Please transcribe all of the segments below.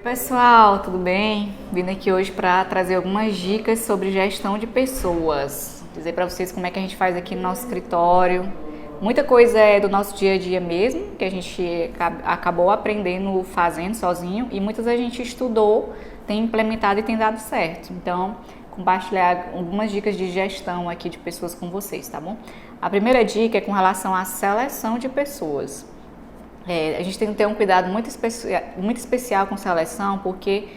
Pessoal, tudo bem? Vindo aqui hoje para trazer algumas dicas sobre gestão de pessoas. Dizer para vocês como é que a gente faz aqui no nosso escritório. Muita coisa é do nosso dia a dia mesmo, que a gente acabou aprendendo fazendo sozinho, e muitas a gente estudou, tem implementado e tem dado certo. Então, compartilhar algumas dicas de gestão aqui de pessoas com vocês, tá bom? A primeira dica é com relação à seleção de pessoas. A gente tem que ter um cuidado muito especial com seleção, porque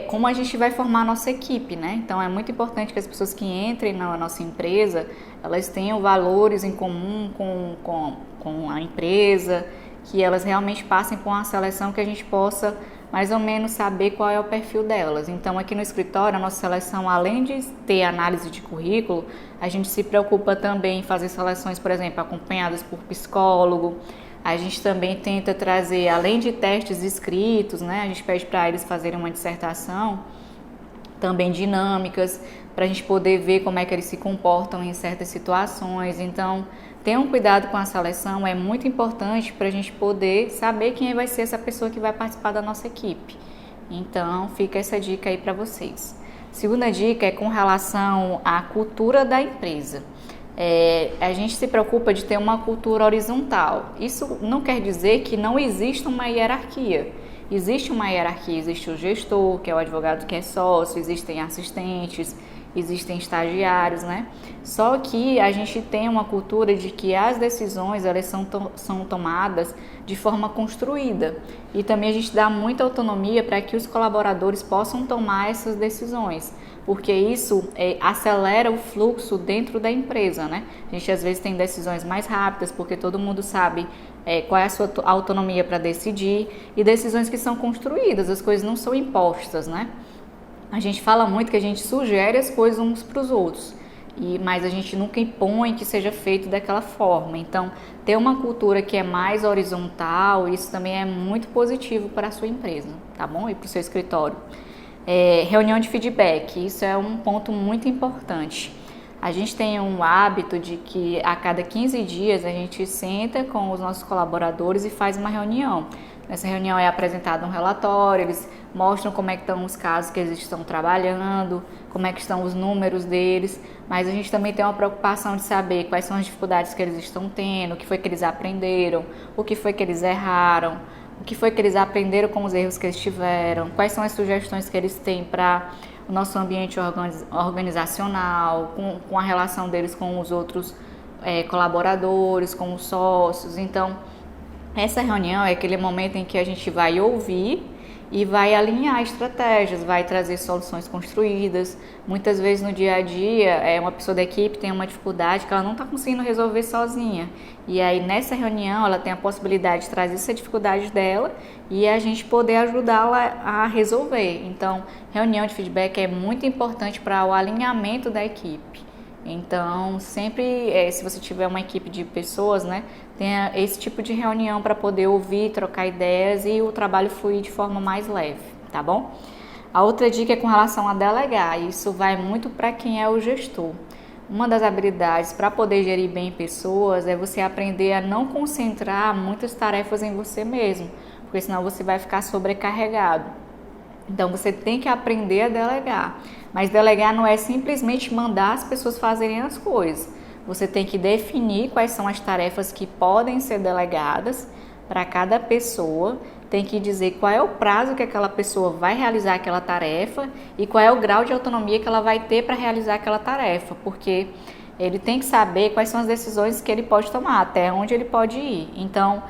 como a gente vai formar a nossa equipe, né? Então é muito importante que as pessoas que entrem na nossa empresa, elas tenham valores em comum com a empresa, que elas realmente passem por uma seleção que a gente possa mais ou menos saber qual é o perfil delas. Então aqui no escritório, a nossa seleção, além de ter análise de currículo, a gente se preocupa também em fazer seleções, por exemplo, acompanhadas por psicólogo. A gente também tenta trazer, além de testes escritos, né, a gente pede para eles fazerem uma dissertação, também dinâmicas, para a gente poder ver como é que eles se comportam em certas situações. Então, tenham cuidado com a seleção, é muito importante para a gente poder saber quem vai ser essa pessoa que vai participar da nossa equipe. Então, fica essa dica aí para vocês. Segunda dica é com relação à cultura da empresa. A gente se preocupa de ter uma cultura horizontal. Isso não quer dizer que não exista uma hierarquia. Existe uma hierarquia, existe o gestor, que é o advogado que é sócio, existem assistentes, existem estagiários, né? Só que a gente tem uma cultura de que as decisões elas são tomadas de forma construída, e também a gente dá muita autonomia para que os colaboradores possam tomar essas decisões, porque isso acelera o fluxo dentro da empresa, né? A gente às vezes tem decisões mais rápidas, porque todo mundo sabe qual é a sua autonomia para decidir, e decisões que são construídas, as coisas não são impostas, né? A gente fala muito que a gente sugere as coisas uns para os outros, mas a gente nunca impõe que seja feito daquela forma. Então, ter uma cultura que é mais horizontal, isso também é muito positivo para a sua empresa, tá bom? E para o seu escritório. Reunião de feedback, isso é um ponto muito importante. A gente tem um hábito de que a cada 15 dias a gente senta com os nossos colaboradores e faz uma reunião. Nessa reunião é apresentado um relatório, eles mostram como é que estão os casos que eles estão trabalhando, como é que estão os números deles, mas a gente também tem uma preocupação de saber quais são as dificuldades que eles estão tendo, o que foi que eles aprenderam, o que foi que eles erraram, o que foi que eles aprenderam com os erros que eles tiveram, quais são as sugestões que eles têm para o nosso ambiente organizacional, com a relação deles com os outros colaboradores, com os sócios. Então, essa reunião é aquele momento em que a gente vai ouvir e vai alinhar estratégias, vai trazer soluções construídas. Muitas vezes no dia a dia, uma pessoa da equipe tem uma dificuldade que ela não está conseguindo resolver sozinha. E aí nessa reunião ela tem a possibilidade de trazer essa dificuldade dela e a gente poder ajudá-la a resolver. Então, reunião de feedback é muito importante para o alinhamento da equipe. Então, sempre, se você tiver uma equipe de pessoas, né, tenha esse tipo de reunião para poder ouvir, trocar ideias e o trabalho fluir de forma mais leve, tá bom? A outra dica é com relação a delegar. Isso vai muito para quem é o gestor. Uma das habilidades para poder gerir bem pessoas é você aprender a não concentrar muitas tarefas em você mesmo, porque senão você vai ficar sobrecarregado. Então, você tem que aprender a delegar. Mas delegar não é simplesmente mandar as pessoas fazerem as coisas. Você tem que definir quais são as tarefas que podem ser delegadas para cada pessoa. Tem que dizer qual é o prazo que aquela pessoa vai realizar aquela tarefa e qual é o grau de autonomia que ela vai ter para realizar aquela tarefa. Porque ele tem que saber quais são as decisões que ele pode tomar, até onde ele pode ir. Então,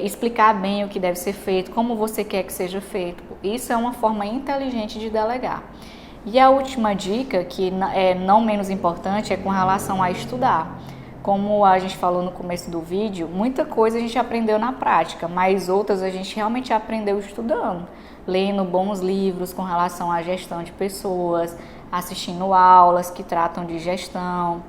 explicar bem o que deve ser feito, como você quer que seja feito. Isso é uma forma inteligente de delegar. E a última dica, que é não menos importante, é com relação a estudar. Como a gente falou no começo do vídeo, muita coisa a gente aprendeu na prática, mas outras a gente realmente aprendeu estudando, lendo bons livros com relação à gestão de pessoas, assistindo aulas que tratam de gestão,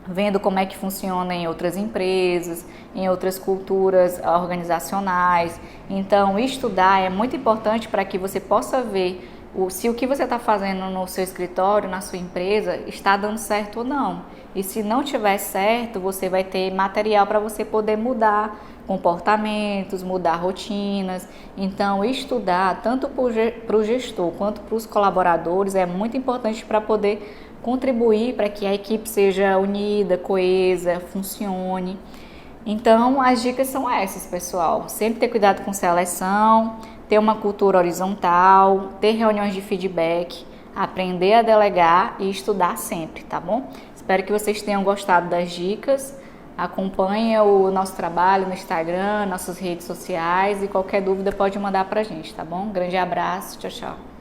vendo como é que funciona em outras empresas, em outras culturas organizacionais. Então, estudar é muito importante para que você possa ver se o que você está fazendo no seu escritório, na sua empresa, está dando certo ou não. E se não tiver certo, você vai ter material para você poder mudar comportamentos, mudar rotinas. Então, estudar tanto para o gestor quanto para os colaboradores é muito importante para poder contribuir para que a equipe seja unida, coesa, funcione. Então, as dicas são essas, pessoal. Sempre ter cuidado com seleção, ter uma cultura horizontal, ter reuniões de feedback, aprender a delegar e estudar sempre, tá bom? Espero que vocês tenham gostado das dicas. Acompanhe o nosso trabalho no Instagram, nossas redes sociais e qualquer dúvida pode mandar pra gente, tá bom? Grande abraço, tchau, tchau.